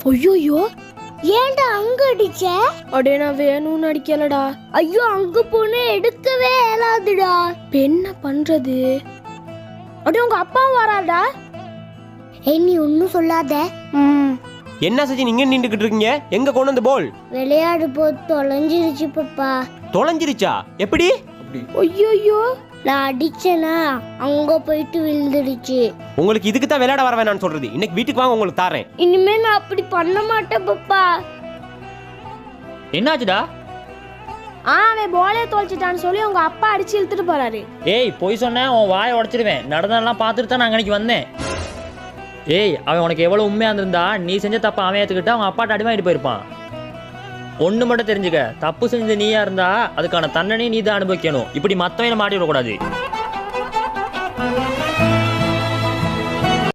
ஐயோ, ஏன்டா அங்க அடிச்ச? அடே நான் வேணும்னு அடிக்கலடா. ஐயோ, அங்க போன எடுக்கவே இயலாதுடா. இப்ப என்ன பண்றது? அடே உங்க அப்பாவும் வராடா. நீ ஒன்னும் சொல்லாத. என்ன சச்சின் இங்க நின்றுகிட்டு இருக்கீங்க? எங்க கொண்டு வந்து போல்? விளையாடு போது தொலைஞ்சிருச்சு பாப்பா. தொலைஞ்சிருச்சா? எப்படி? ஐயோ, நான் அடிச்சேனா அங்க போயிட்டு விழுந்துடுச்சு. உங்களுக்கு இதுக்கு தான் விளையாட வர வேணாம்னு சொல்றது. இன்னைக்கு வீட்டுக்கு வாங்க, உங்களுக்கு தாரேன். இனிமே நான் அப்படி பண்ண மாட்டேன் பாப்பா. என்னாச்சுடா? அவன் போலே தொலைச்சிட்டான்னு சொல்லி உங்க அப்பா அடிச்சு இழுத்துட்டு போறாரு. ஏய் பொய் சொன்னேன், உன் வாயை உடச்சிடுவேன். நடந்ததெல்லாம் பார்த்துட்டு தான் நான் அன்னைக்கு வந்தேன். ஏய் அவன் உனக்கு எவ்வளோ உண்மையாக இருந்திருந்தா நீ செஞ்ச தப்பை அவன் ஏற்றுக்கிட்டு அவங்க அப்பாட்ட அடிமாயிட்டு போயிருப்பான். ஒன்று மட்டும் தெரிஞ்சுக்க, தப்பு செஞ்ச நீயா இருந்தா அதுக்கான தண்டனையும் நீ தான் அனுபவிக்கணும். இப்படி மற்றவனை மாட்டி விடக்கூடாது.